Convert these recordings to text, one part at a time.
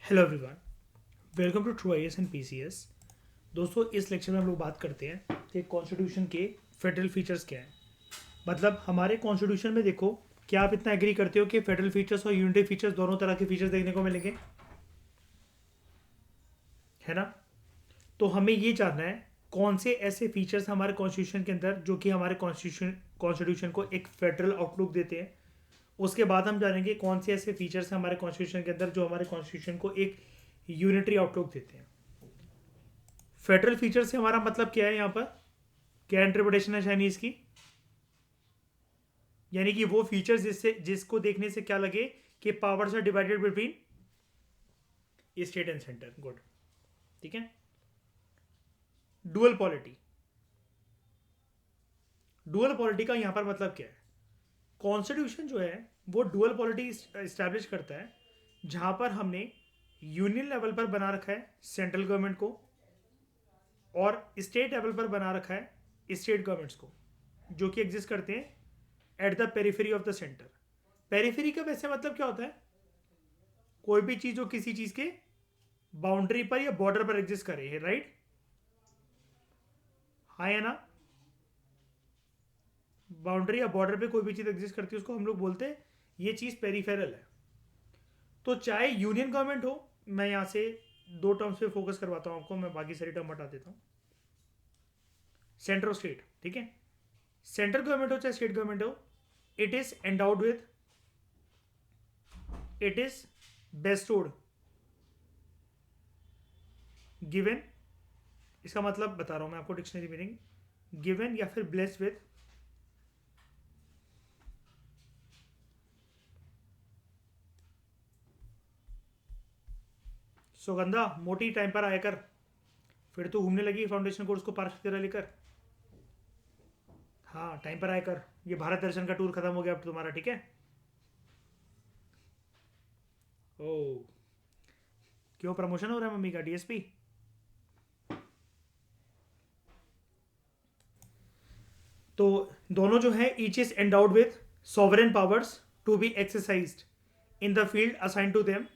Hello everyone, welcome to true IAS and PCS. दोस्तों, इस lecture में हम लोग बात करते हैं कि कॉन्स्टिट्यूशन के फेडरल फीचर्स क्या हैं। मतलब हमारे कॉन्स्टिट्यूशन में देखो, क्या आप इतना एग्री करते हो कि फेडरल फीचर्स और यूनिटरी फीचर्स दोनों तरह के फीचर्स देखने को मिलेंगे, है ना? तो हमें ये जानना है कौन से ऐसे फीचर्स हमारे कॉन्स्टिट्यूशन के अंदर जो कि हमारे कॉन्स्टिट्यूशन को एक फेडरल आउटलुक देते हैं। उसके बाद हम जानेंगे कौन से ऐसे फीचर्स हैं हमारे कॉन्स्टिट्यूशन के अंदर जो हमारे कॉन्स्टिट्यूशन को एक यूनिटरी आउटलुक देते हैं। फेडरल फीचर से हमारा मतलब क्या है यहाँ पर? क्या इंटरप्रिटेशन है चाइनीज की? यानी कि वो फीचर्स जिसको देखने से क्या लगे कि powers are divided between state and centre. Good, ठीक है। डुअल पॉलिटी, डुअल पॉलिटी का यहां पर मतलब क्या है? कॉन्स्टिट्यूशन जो है वो डुअल पॉलिटी स्टैब्लिश करता है, जहां पर हमने यूनियन लेवल पर बना रखा है सेंट्रल गवर्नमेंट को और स्टेट लेवल पर बना रखा है स्टेट गवर्नमेंट्स को, जो कि एग्जिस्ट करते हैं at the periphery of the centre. Periphery का वैसे मतलब क्या होता है? कोई भी चीज जो किसी चीज के बाउंड्री पर या बॉर्डर पर एग्जिस्ट करे है, राइट? हाँ या ना? बाउंड्री या बॉर्डर पे कोई भी चीज एग्जिस्ट करती है उसको हम लोग बोलते हैं ये चीज पेरिफेरल है। तो चाहे यूनियन गवर्नमेंट हो, मैं यहां से दो टर्म्स पे फोकस करवाता हूं आपको, मैं बाकी सारी टर्म हटा देता हूं। सेंटर और स्टेट, ठीक है। सेंट्रल गवर्नमेंट हो चाहे स्टेट गवर्नमेंट हो, it is endowed with, it is bestowed, given, इसका मतलब बता रहा हूं मैं आपको डिक्शनरी मीनिंग। गिवन या फिर ब्लेस्ड विथ सुगंधा मोटी, टाइम पर आया कर। फिर तू घूमने लगी फाउंडेशन कोर्स को पार्क की तरह लेकर। हाँ, टाइम पर आया कर। ये भारत दर्शन का टूर खत्म हो गया अब तुम्हारा, ठीक है? ओ, क्यों प्रमोशन हो रहा है मम्मी का, डीएसपी? तो दोनों जो है each is endowed with sovereign powers to be exercised in the field assign to them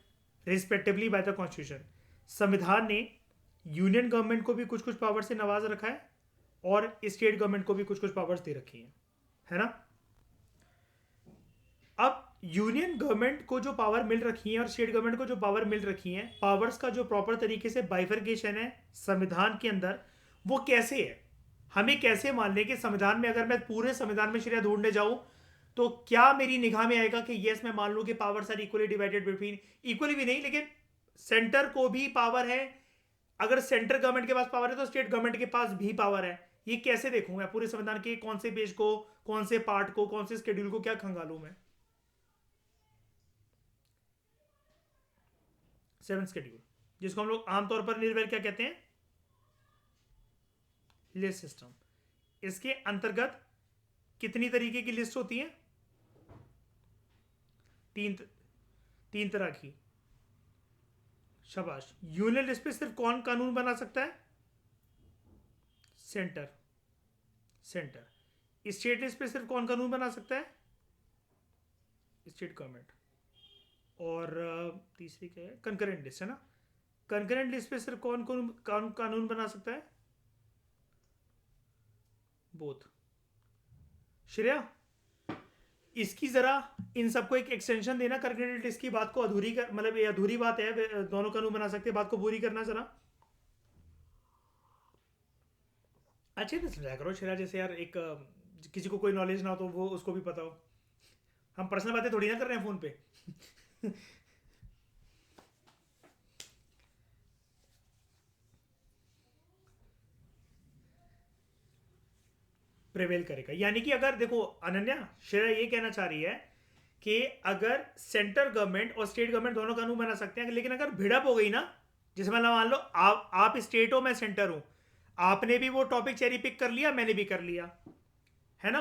respectively by the constitution. संविधान ने यूनियन गवर्नमेंट को भी कुछ कुछ पावर से नवाज रखा है और स्टेट गवर्नमेंट को भी कुछ कुछ पावर्स दे रखी हैं, है ना? अब यूनियन गवर्नमेंट को जो पावर मिल रखी है और स्टेट गवर्नमेंट को जो पावर मिल रखी है, पावर्स का जो प्रॉपर तरीके से बाइफर्केशन है संविधान के अंदर, वो कैसे है? हमें कैसे मान लें कि संविधान में अगर मैं पूरे संविधान में श्रेय ढूंढने जाऊं तो क्या मेरी निगाह में आएगा कि यस मैं मान लूं कि powers are equally divided between, equally भी नहीं लेकिन सेंटर को भी पावर है। अगर सेंट्रल गवर्नमेंट के पास पावर है तो स्टेट गवर्नमेंट के पास भी पावर है। ये कैसे देखूं मैं पूरे संविधान के कौन से पेज को, कौन से पार्ट को, कौन से स्केड्यूल को क्या खंगालू मैं? सेवन शेड्यूल, जिसको हम लोग आमतौर पर निर्भर क्या कहते हैं? List system. इसके अंतर्गत कितनी तरीके की लिस्ट होती है? तीन, तीन तरह की। शाबाश। यूनियन लिस्ट पे सिर्फ कौन कानून बना सकता है? Centre, centre. स्टेट लिस्ट पे सिर्फ कौन कानून बना सकता है? State government. और तीसरी क्या है? कंकरेंट लिस्ट, है ना? कंकरेंट लिस्ट पे सिर्फ कौन कौन कानून बना सकता है? बोथ। श्रेया, इसकी जरा इन सबको एक एक्सटेंशन देना, कंकरेंट लिस्ट की बात को अधूरी कर, मतलब ये अधूरी बात है, दोनों कानून बना सकते हैं, बात को पूरी करना जरा। अच्छे से समझाया करो श्रेया, जैसे यार एक किसी को कोई नॉलेज ना हो तो वो उसको भी पता हो। हम पर्सनल बातें थोड़ी ना कर रहे हैं फोन पे। प्रिवेल करेगा, यानी कि अगर देखो अनन्या, श्रेया ये कहना चाह रही है कि अगर सेंट्रल गवर्नमेंट और स्टेट गवर्नमेंट दोनों कानून बना सकते हैं, लेकिन अगर भिड़प हो गई ना, जैसे मतलब मान लो आप स्टेट हो, मैं सेंटर हूं, आपने भी वो टॉपिक चेरी पिक कर लिया, मैंने भी कर लिया, है ना?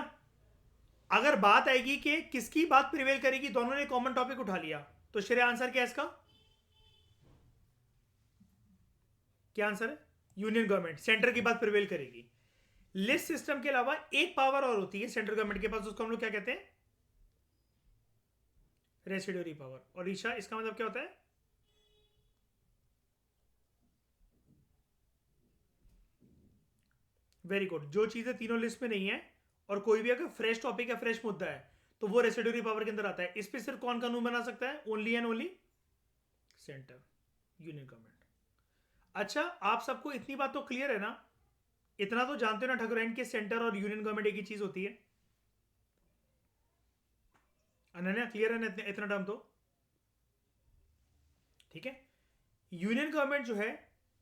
अगर बात आएगी कि किसकी बात प्रिवेल करेगी, दोनों ने कॉमन टॉपिक उठा लिया, तो श्रेय आंसर क्या है इसका? क्या आंसर है? यूनियन गवर्नमेंट, सेंटर की बात प्रिवेल करेगी। लिस्ट सिस्टम के अलावा एक पावर और होती है सेंट्रल गवर्नमेंट के पास, उसको हम लोग क्या कहते हैं? Residuary power. और ईशा, इसका मतलब क्या होता है? Very good. जो चीजें तीनों लिस्ट में नहीं है और कोई भी अगर फ्रेश टॉपिक है, फ्रेश मुद्दा है, तो वो रेसिड्यूरी पावर के अंदर आता है। इस पे सिर्फ कौन कानून बना सकता है? Only and only centre, union government. अच्छा, आप सबको इतनी बात तो क्लियर है ना, इतना तो जानते हो ना ठाकुराइन के सेंटर और यूनियन गवर्नमेंट एक ही चीज होती है? अनन्या क्लियर है ना इतना टर्म तो? ठीक है। यूनियन गवर्नमेंट जो है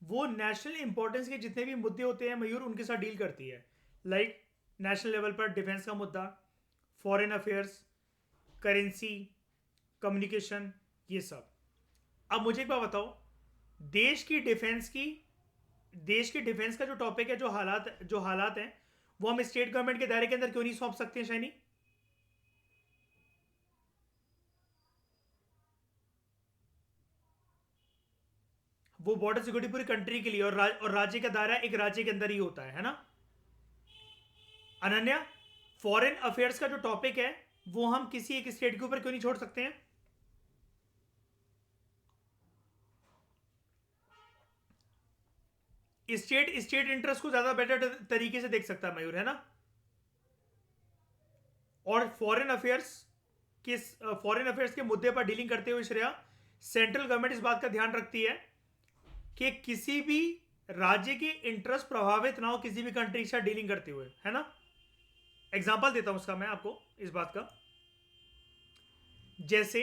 वो नेशनल इंपॉर्टेंस के जितने भी मुद्दे होते हैं मयूर, उनके साथ डील करती है। लाइक नेशनल लेवल पर डिफेंस का मुद्दा, फॉरेन अफेयर्स, करेंसी, कम्युनिकेशन, ये सब। अब मुझे एक बात बताओ, देश की डिफेंस की देश के डिफेंस का जो टॉपिक है, जो हालात हैं, वो हम स्टेट गवर्नमेंट के दायरे के अंदर क्यों नहीं सौंप सकते हैं शाइनी? वो बॉर्डर सिक्योरिटी पूरी कंट्री के लिए, और राज्य का दायरा एक राज्य के अंदर ही होता है ना अनन्या? फॉरेन अफेयर्स का जो टॉपिक है वो हम किसी एक स्टेट के ऊपर क्यों नहीं छोड़ सकते हैं? स्टेट स्टेट इंटरेस्ट को ज्यादा बेटर तरीके से देख सकता है मयूर, है ना? और फॉरेन अफेयर्स के मुद्दे पर डीलिंग करते हुए श्रेया, सेंट्रल गवर्नमेंट इस बात का ध्यान रखती है कि किसी भी राज्य के इंटरेस्ट प्रभावित ना हो किसी भी कंट्री से डीलिंग करते हुए, है ना? एग्जाम्पल देता हूं उसका मैं आपको इस बात का। जैसे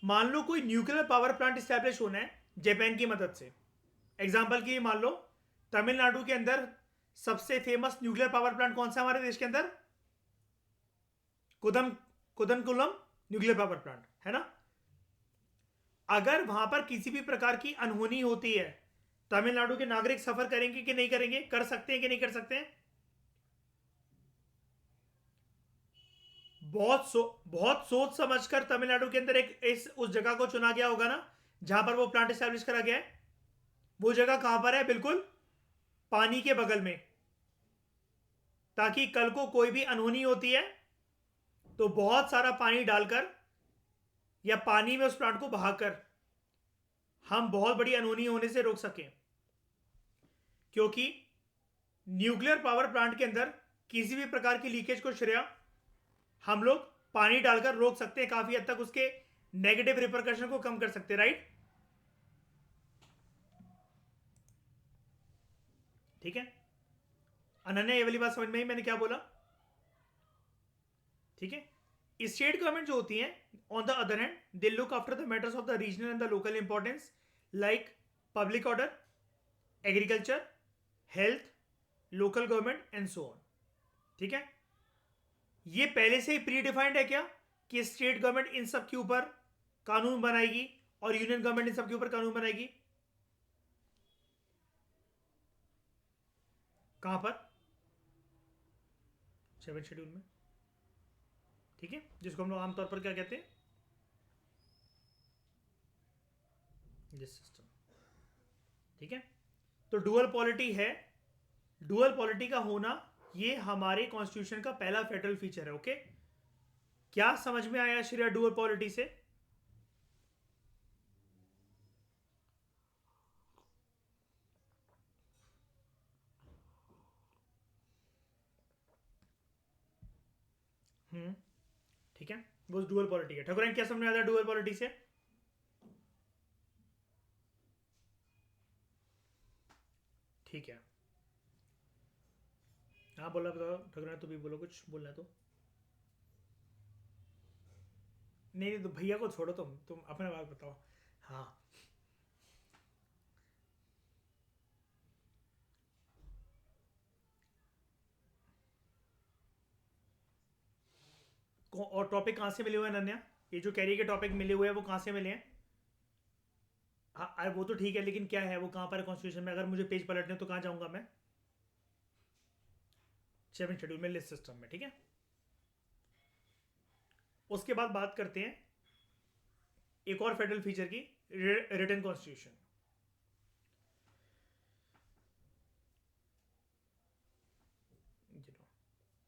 मान लो कोई न्यूक्लियर पावर प्लांट स्टैब्लिश होना है जापान की मदद से। एग्जाम्पल के लिए मान लो तमिलनाडु के अंदर सबसे फेमस न्यूक्लियर पावर प्लांट कौन सा है हमारे देश के अंदर? कुदम कुदनकुलम न्यूक्लियर पावर प्लांट, है ना? अगर वहां पर किसी भी प्रकार की अनहोनी होती है, तमिलनाडु के नागरिक सफर करेंगे कि नहीं करेंगे? कर सकते हैं कि नहीं कर सकते हैं? बहुत सोच समझकर तमिलनाडु के अंदर एक इस उस जगह को चुना गया होगा ना, जहां पर वो प्लांट स्टैब्लिश करा गया है। वो जगह कहां पर है? बिल्कुल पानी के बगल में, ताकि कल को कोई भी अनहोनी होती है तो बहुत सारा पानी डालकर या पानी में उस प्लांट को बहाकर हम बहुत बड़ी अनहोनी होने से रोक सकें। क्योंकि न्यूक्लियर पावर प्लांट के अंदर किसी भी प्रकार की लीकेज को श्रेया हम लोग पानी डालकर रोक सकते हैं, काफी हद तक उसके नेगेटिव रिपरकशन को कम कर सकते हैं, राइट? ठीक है अनन्या, ये वाली बात समझ में आई मैंने क्या बोला? ठीक है। स्टेट गवर्नमेंट जो होती है, on the other hand, they look after the matters of the regional and the local importance, like public order, agriculture, health, local government and so on. ठीक है। ये पहले से ही प्री डिफाइंड है क्या कि स्टेट गवर्नमेंट इन सब के ऊपर कानून बनाएगी और यूनियन गवर्नमेंट इन सब के ऊपर कानून बनाएगी? कहां पर? 7 शेड्यूल में। ठीक है, जिसको हम लोग आमतौर पर क्या कहते हैं? This system. ठीक है। तो डुअल पॉलिटी है। डुअल पॉलिटी का होना ये हमारे कॉन्स्टिट्यूशन का पहला फेडरल फीचर है। ओके, क्या समझ में आया श्रेया डुअल पॉलिटी से? ठीक है, वो डुअल पॉलिटी है। ठाकुर क्या समझ में आता है डुअल पॉलिटी से? ठीक है, हाँ बोला, बताओ ठाकुर, तुम भी बोलो, कुछ बोलना है तो। नहीं नहीं, तो भैया को छोड़ो, तुम अपना बात बताओ। हाँ, और टॉपिक कहाँ से मिले हुए हैं अनन्या? ये जो कैरियर के टॉपिक मिले हुए हैं वो कहाँ से मिले हैं? हाँ वो तो ठीक है, लेकिन क्या है वो, कहाँ पर है कॉन्स्टिट्यूशन में? अगर मुझे पेज पलटने तो कहाँ जाऊंगा मैं? 7 शेड्यूल में, लिस्ट सिस्टम में। ठीक है, उसके बाद बात करते हैं एक और फेडरल फीचर की, रिटन कॉन्स्टिट्यूशन।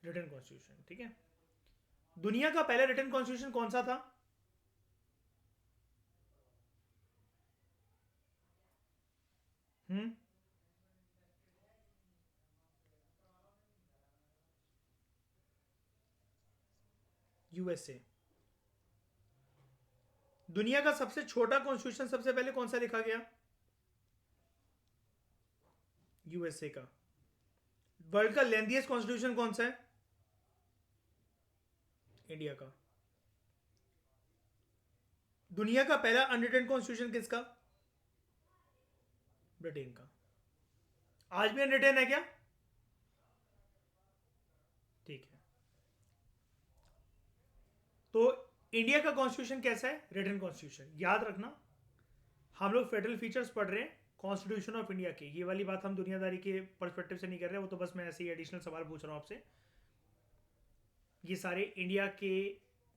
रिटन कॉन्स्टिट्यूशन, ठीक है। दुनिया का पहला रिटन कॉन्स्टिट्यूशन कौन सा था? हम्म यूएसए। दुनिया का सबसे छोटा कॉन्स्टिट्यूशन सबसे पहले कौन सा लिखा गया? यूएसए का। वर्ल्ड का लेंथीएस्ट कॉन्स्टिट्यूशन कौन सा है? इंडिया का। दुनिया का पहला अनरिटन कॉन्स्टिट्यूशन किसका? ब्रिटेन का। आज भी अनरिटन है क्या? ठीक है। तो इंडिया का कॉन्स्टिट्यूशन कैसा है? Written constitution. याद रखना, हम लोग फेडरल फीचर्स पढ़ रहे हैं कॉन्स्टिट्यूशन ऑफ इंडिया के। ये वाली बात हम दुनियादारी के पर्सपेक्टिव से नहीं कर रहे, वो तो बस मैं ऐसे ही एडिशनल सवाल पूछ रहा हूँ आपसे। ये सारे इंडिया के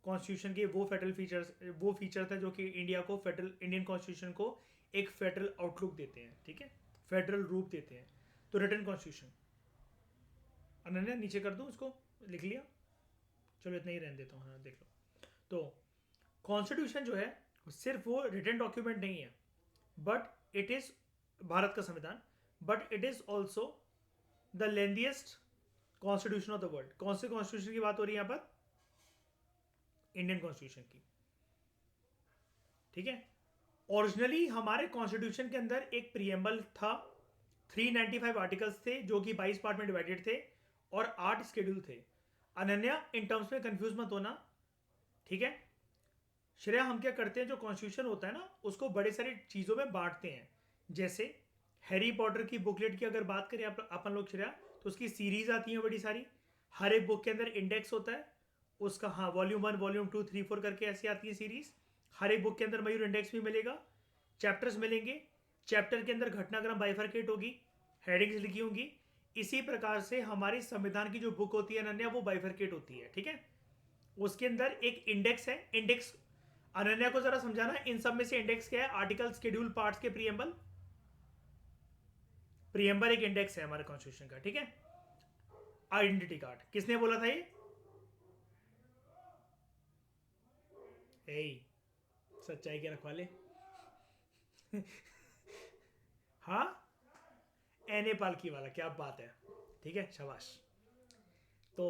कॉन्स्टिट्यूशन के वो फेडरल फीचर्स, वो फीचर थे जो कि इंडिया को, फेडरल इंडियन कॉन्स्टिट्यूशन को एक फेडरल आउटलुक देते हैं, ठीक है, फेडरल रूप देते हैं। तो रिटन कॉन्स्टिट्यूशन, अनन्या नीचे कर दूं इसको, लिख लिया? चलो इतना ही रहने देता हूँ, हाँ देख लो। तो कॉन्स्टिट्यूशन जो है सिर्फ वो रिटन डॉक्यूमेंट नहीं है, बट इट इज भारत का संविधान, but it is also the lengthiest constitution of the world. कौन से कॉन्स्टिट्यूशन की बात हो रही है यहाँ पर? इंडियन कॉन्स्टिट्यूशन की, ठीक है। ओरिजिनली हमारे कॉन्स्टिट्यूशन के अंदर एक प्रीएम्बल था, 395 आर्टिकल्स थे जो कि 22 पार्ट में डिवाइडेड थे, और 8 स्केड्यूल थे। अनन्या इन टर्म्स में कंफ्यूज मत होना, ठीक है। श्रेया, हम क्या करते हैं, जो कॉन्स्टिट्यूशन होता है ना उसको बड़े सारी चीज़ों में बांटते हैं। जैसे हैरी पॉटर की बुकलेट की अगर बात करें अपन लोग श्रेया, तो उसकी सीरीज आती है बड़ी सारी, हर एक बुक के अंदर इंडेक्स होता है उसका, हाँ, वॉल्यूम 1 वॉल्यूम 2 3 4 करके ऐसी आती है सीरीज। हर एक बुक के अंदर मयूर इंडेक्स भी मिलेगा, चैप्टर्स मिलेंगे, चैप्टर के अंदर घटनाक्रम बाइफरकेट होगी, हेडिंग्स लिखी होंगी। इसी प्रकार से हमारी संविधान की जो बुक होती है अनन्या, वो बाइफरकेट होती है, ठीक है। उसके अंदर एक इंडेक्स है। इंडेक्स अनन्या को जरा समझाना, इन सब में से इंडेक्स क्या है? आर्टिकल, शेड्यूल, पार्ट्स के प्रीएम्बल। प्रीएम्बल एक इंडेक्स है हमारे कॉन्स्टिट्यूशन का, ठीक है। आइडेंटिटी कार्ड, किसने बोला था ये? सच्चाई के रखवाले। हाँ, एन पालकी वाला, क्या बात है, ठीक है, शाबाश। तो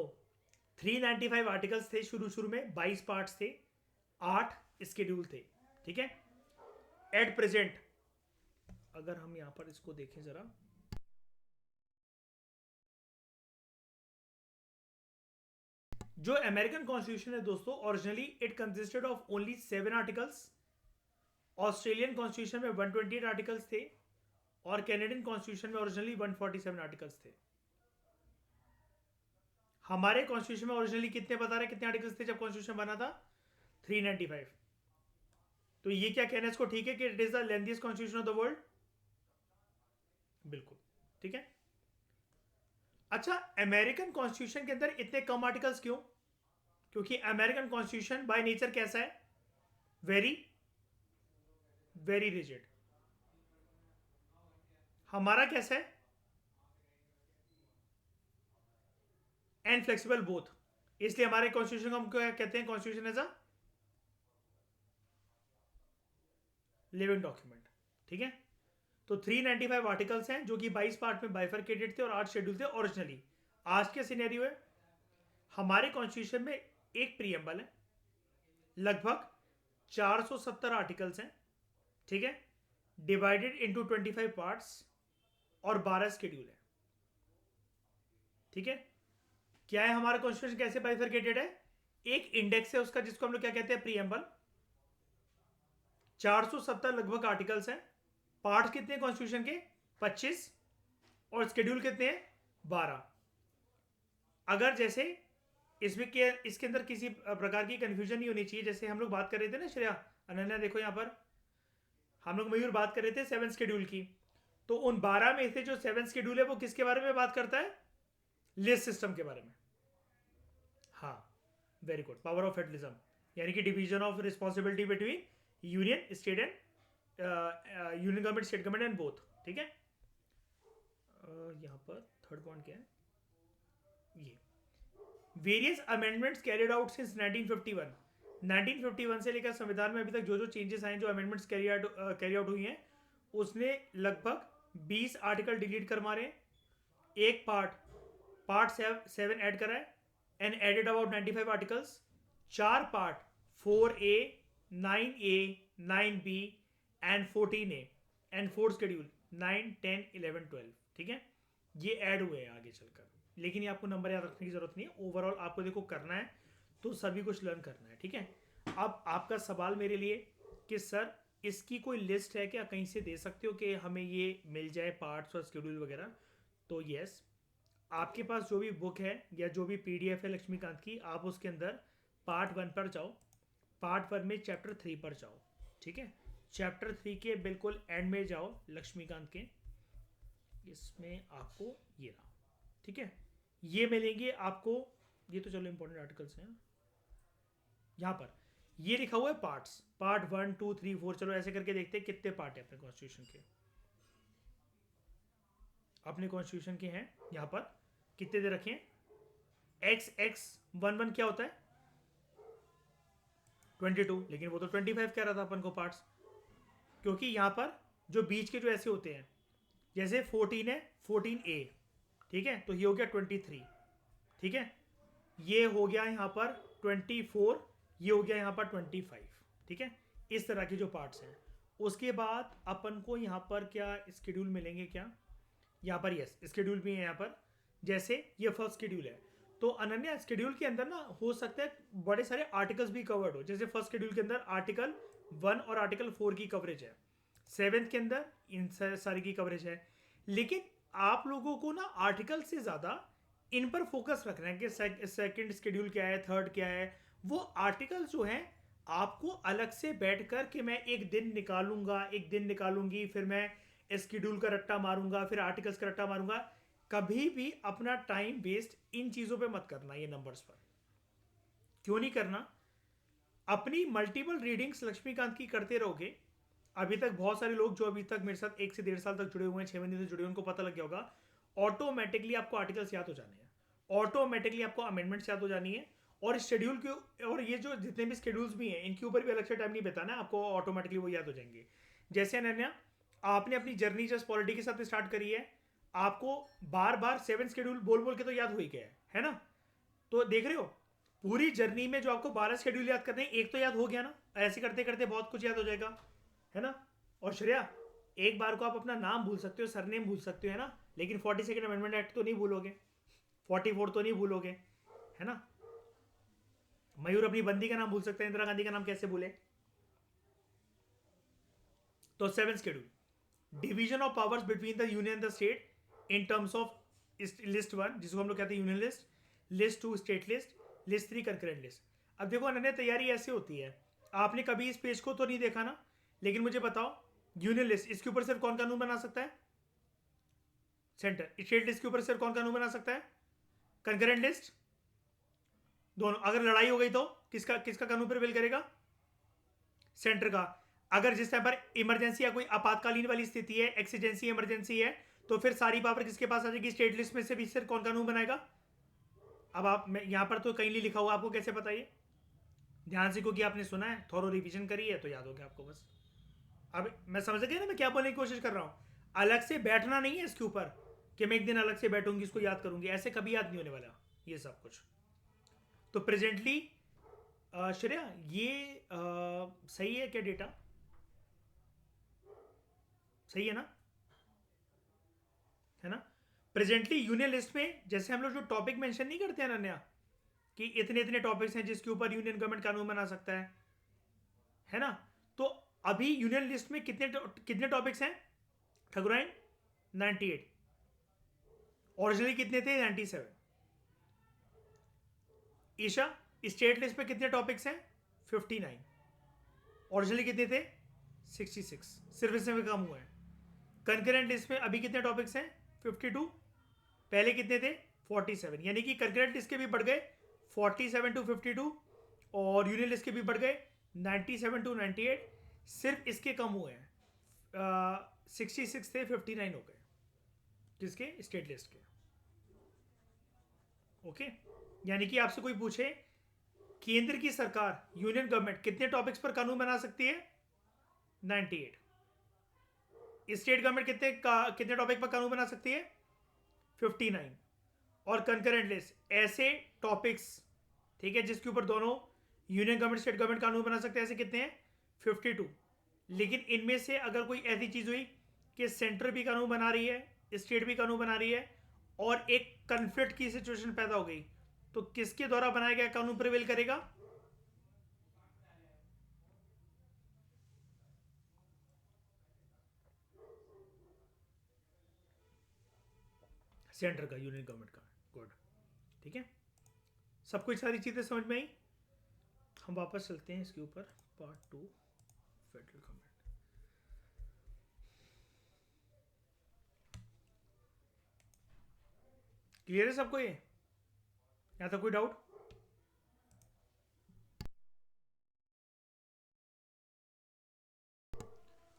395 आर्टिकल्स थे शुरू शुरू में, 22 पार्ट्स थे, 8 स्केड्यूल थे, ठीक है। एट प्रेजेंट अगर हम यहां पर इसको देखें जरा, जो अमेरिकन कॉन्स्टिट्यूशन है दोस्तों, originally it consisted of only 7 articles. Australian constitution में 128 आर्टिकल्स थे, और कैनेडियन कॉन्स्टिट्यूशन में ओरिजिनली 147 आर्टिकल्स थे। हमारे कॉन्स्टिट्यूशन में ओरिजिनली कितने बता रहे, कितने आर्टिकल्स थे जब कॉन्स्टिट्यूशन बना था? 395। तो ये क्या कहना है इसको, ठीक है, कि it is the lengthiest constitution of the world? बिल्कुल, ठीक है। अच्छा, अमेरिकन कॉन्स्टिट्यूशन के अंदर इतने कम आर्टिकल्स क्यों? क्योंकि अमेरिकन कॉन्स्टिट्यूशन बाय नेचर कैसा है? Very very rigid. हमारा कैसा है? And flexible both. इसलिए हमारे कॉन्स्टिट्यूशन को हम क्या कहते हैं? Constitution as a living document, ठीक है। तो 395 आर्टिकल्स हैं जो कि 22 पार्ट में बाइफरकेटेड थे और 8 शेड्यूल थे ओरिजिनली। आज के सिनेरियो है, हमारे कॉन्स्टिट्यूशन में एक प्रीएम्बल है, लगभग 470 आर्टिकल्स हैं, ठीक है, डिवाइडेड इनटू 25 पार्ट्स, और 12 शेड्यूल है, ठीक है। क्या है हमारा कॉन्स्टिट्यूशन, कैसे बाइफरकेटेड है? एक इंडेक्स है उसका जिसको हम लोग क्या कहते हैं? प्रीएम्बल। 470 लगभग आर्टिकल्स हैं। पार्ट कितने कॉन्स्टिट्यूशन के? 25। और शेड्यूल कितने हैं? 12। अगर जैसे इसमें के इसके अंदर किसी प्रकार की कंफ्यूजन नहीं होनी चाहिए, जैसे हम लोग बात कर रहे थे ना श्रेया, अनन्या देखो यहाँ पर, हम लोग मयूर बात कर रहे थे 7 शेड्यूल की। तो उन 12 में से जो 7 शेड्यूल है वो किसके बारे में बात करता है? लिस्ट सिस्टम के बारे में। हाँ, very good, power of federalism, यानी कि division of responsibility between union state and union government, state government and both, ठीक है। यहाँ पर थर्ड पॉइंट क्या है? ये various amendments carried out since 1951। 1951 से लेकर संविधान में अभी तक जो जो चेंजेस आए, जो अमेंडमेंट्स कैरी आउट हुई हैं, उसने लगभग 20 आर्टिकल डिलीट कर मारे, एक पार्ट 7 ऐड करा है, and added about 95 articles, 4 part 4A, 9A, 9B एंड 14A एंड 4 शेड्यूल 9, 10, 11, 12, ठीक है। ये ऐड हुए हैं आगे चलकर, लेकिन ये आपको नंबर याद रखने की जरूरत नहीं है। ओवरऑल आपको देखो करना है तो सभी कुछ लर्न करना है, ठीक है। अब आपका सवाल मेरे लिए कि सर इसकी कोई लिस्ट है क्या, कहीं से दे सकते हो कि हमें ये मिल जाए पार्ट्स और शेड्यूल वगैरह। तो यस, आपके पास जो भी बुक है या जो भी PDF है लक्ष्मीकांत की, आप उसके अंदर पार्ट 1 पर जाओ, पार्ट 1 में चैप्टर 3 पर जाओ, ठीक है। चैप्टर 3 के बिल्कुल एंड में जाओ लक्ष्मीकांत के, इसमें आपको ये रहा, ठीक है। ये मिलेंगे आपको, ये तो चलो इंपॉर्टेंट आर्टिकल्स हैं। यहाँ पर ये लिखा हुआ है पार्ट्स, पार्ट 1, 2, 3, 4। चलो ऐसे करके देखते हैं कितने पार्ट है अपने कॉन्स्टिट्यूशन के। अपने कॉन्स्टिट्यूशन के हैं यहाँ पर कितने दे रखे हैं, XX11 क्या होता है 22, लेकिन वो तो 25 कह रहा था अपन को पार्ट्स, क्योंकि यहाँ पर जो बीच के जो ऐसे होते हैं, जैसे 14 है 14A, ठीक है, तो ये हो गया 23, ठीक है। ये हो गया यहाँ पर 24, ये हो गया यहाँ पर 25, ठीक है। इस तरह के जो पार्ट्स हैं। उसके बाद अपन को यहाँ पर क्या स्केड्यूल मिलेंगे क्या, यहाँ पर यस स्केड्यूल भी है यहाँ पर। जैसे ये फर्स्ट स्केड्यूल है, तो अनन्या स्केड्यूल के अंदर ना हो सकता है बड़े सारे आर्टिकल्स भी कवर्ड हो। जैसे फर्स्ट शेड्यूल के अंदर आर्टिकल 1 और आर्टिकल 4 की कवरेज है, 7th के अंदर इन सारी की कवरेज है। लेकिन आप लोगों को ना आर्टिकल से ज़्यादा इन पर फोकस रखना है कि सेकंड शेड्यूल क्या है, थर्ड क्या है। वो आर्टिकल जो हैं आपको अलग से बैठ कर कि मैं एक दिन निकालूंगा, एक दिन निकालूंगी, फिर मैं शेड्यूल का रट्टा मारूंगा, फिर आर्टिकल्स का रट्टा मारूंगा। कभी भी अपना टाइम वेस्ट इन चीज़ों पे मत करना। ये नंबर्स पर क्यों नहीं करना, अपनी मल्टीपल रीडिंग्स लक्ष्मीकांत की करते रहोगे। अभी तक बहुत सारे लोग जो अभी तक मेरे साथ 1 से 1.5 साल तक जुड़े हुए हैं, 6 महीने से जुड़े हुए, उनको पता लग गया होगा ऑटोमेटिकली आपको आर्टिकल्स याद हो जाने हैं, ऑटोमेटिकली आपको अमेंडमेंट्स याद हो जानी है। और शेड्यूल के और ये जो जितने भी शेड्यूल्स भी हैं इनके ऊपर भी अलग से टाइम नहीं बिताना, आपको ऑटोमेटिकली वो याद हो जाएंगे। जैसे अनन्या आपने अपनी जर्नी जस्ट पॉलिटी के साथ स्टार्ट करी है, आपको बार बार 7 शेड्यूल बोल बोल के तो याद हो ही गया है ना। तो देख रहे हो पूरी जर्नी में जो आपको 12 शेड्यूल याद करने हैं, एक तो याद हो गया ना। ऐसे करते करते बहुत कुछ याद हो जाएगा, है ना। और श्रेया एक बार को आप अपना नाम भूल सकते हो, सरनेम भूल सकते हो, है ना, लेकिन 42nd अमेंडमेंट एक्ट तो नहीं भूलोगे, 44 तो नहीं भूलोगे, है ना। मयूर अपनी बंदी का नाम भूल सकते हैं, इंदिरा गांधी का नाम कैसे भूले। तो 7th schedule division of powers between the union and the state in terms of list 1 जिसको हम लोग कहते हैं union list, list 2 state list, list 3 concurrent list. अब देखो अनन्या तैयारी ऐसे होती है, आपने कभी इस पेज को तो नहीं देखा ना, लेकिन मुझे बताओ यूनियन लिस्ट इसके ऊपर सिर्फ कौन कानून बना सकता है, सेंटर। स्टेट लिस्ट के ऊपर सिर्फ कौन कानून बना सकता है, कंकरेंट लिस्ट। दोनों अगर लड़ाई हो गई तो किसका किसका कानून प्रिवेल करेगा, सेंटर का। अगर जिस टाइम पर इमरजेंसी या कोई आपातकालीन वाली स्थिति है, एक्सीजेंसी इमरजेंसी है, तो फिर सारी पावर किसके पास आ जाएगी, स्टेट लिस्ट में से भी सिर्फ कौन कानून बनाएगा। अब आप यहां पर तो कहीं नहीं लिखा हुआ, आपको कैसे बताइए, ध्यान से, क्योंकि आपने सुना है, थोरो रिवीजन करी है तो याद हो गया आपको बस। अब मैं समझ गया ना मैं क्या बोलने की कोशिश कर रहा हूं। अलग से बैठना नहीं है इसके ऊपर कि मैं एक दिन अलग से बैठूंगी इसको याद करूंगी, ऐसे कभी याद नहीं होने वाला ये सब कुछ। तो प्रेजेंटली श्रेया ये सही है क्या, डेटा सही है ना, है ना। प्रेजेंटली यूनियन लिस्ट में जैसे हम लोग जो टॉपिक मेंशन नहीं करते हैं अनन्या कि इतने इतने टॉपिक्स हैं जिसके ऊपर यूनियन गवर्नमेंट कानून बना सकता है ना। तो अभी यूनियन लिस्ट में कितने टॉपिक्स हैं ठकुराइन, 98। ओरिजिनली कितने थे, 97। ईशा स्टेट लिस्ट में कितने टॉपिक्स हैं, 59। ओरिजिनली कितने थे, 66, सिर्फ इसमें कम हुआ है। कंकरेंट लिस्ट में अभी कितने टॉपिक्स हैं, 52। पहले कितने थे, 47। यानी कि कंकरेंट लिस्ट के भी बढ़ गए 47 to 52 और यूनियन लिस्ट के भी बढ़ गए 97 to 98। सिर्फ इसके कम हुए हैं, 66 थे 59 हो गए, किसके, स्टेट लिस्ट के। ओके, यानी कि आपसे कोई पूछे केंद्र की सरकार यूनियन गवर्नमेंट कितने टॉपिक्स पर कानून बना सकती है, 98। स्टेट गवर्नमेंट कितने टॉपिक पर कानून बना सकती है, 59। और कंकरेंट लिस्ट ऐसे टॉपिक्स, ठीक है, जिसके ऊपर दोनों यूनियन गवर्नमेंट स्टेट गवर्नमेंट कानून बना सकते हैं, ऐसे कितने हैं 52। लेकिन इनमें से अगर कोई ऐसी चीज हुई कि सेंटर भी कानून बना रही है, स्टेट भी कानून बना रही है, और एक कन्फ्लिक्ट की सिचुएशन पैदा हो गई, तो किसके द्वारा बनाया गया कानून प्रिवेल करेगा? सेंटर का, यूनियन गवर्नमेंट का। गुड, ठीक है, सब कुछ सारी चीजें समझ में आई। हम वापस चलते हैं इसके ऊपर, पार्ट 2, फेडरल गवर्नमेंट। क्लियर है सबको ये? या तो कोई डाउट?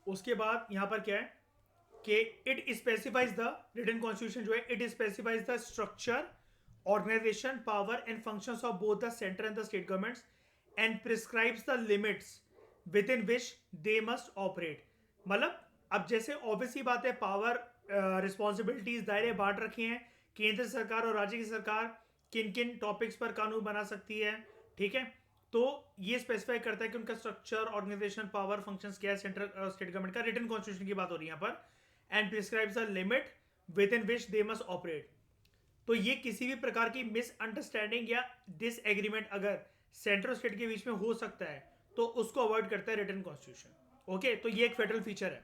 उसके बाद यहां पर क्या है कि it specifies the written constitution जो है, it specifies the structure, organization, power and functions of both the center and the state governments and prescribes the limits within which they must operate। मतलब अब जैसे ऑब्वियस ही बात है, power responsibilities दायरे बांट रखे हैं, केंद्र सरकार और राज्य की सरकार किन किन टॉपिक्स पर कानून बना सकती है, ठीक है। तो ये स्पेसिफाई करता है कि उनका स्ट्रक्चर, ऑर्गेनाइजेशन, पावर, फंक्शंस क्या है सेंट्रल स्टेट गवर्नमेंट का। रिटन कॉन्स्टिट्यूशन की बात हो रही है यहाँ पर। And prescribes the limit with in which they must operate. तो ये किसी भी प्रकार की मिसअंडरस्टैंडिंग या डिसएग्रीमेंट अगर सेंट्रल स्टेट के बीच में हो सकता है, तो उसको अवॉइड करता है रिटन कॉन्स्टिट्यूशन। ओके, तो ये एक फेडरल फीचर है।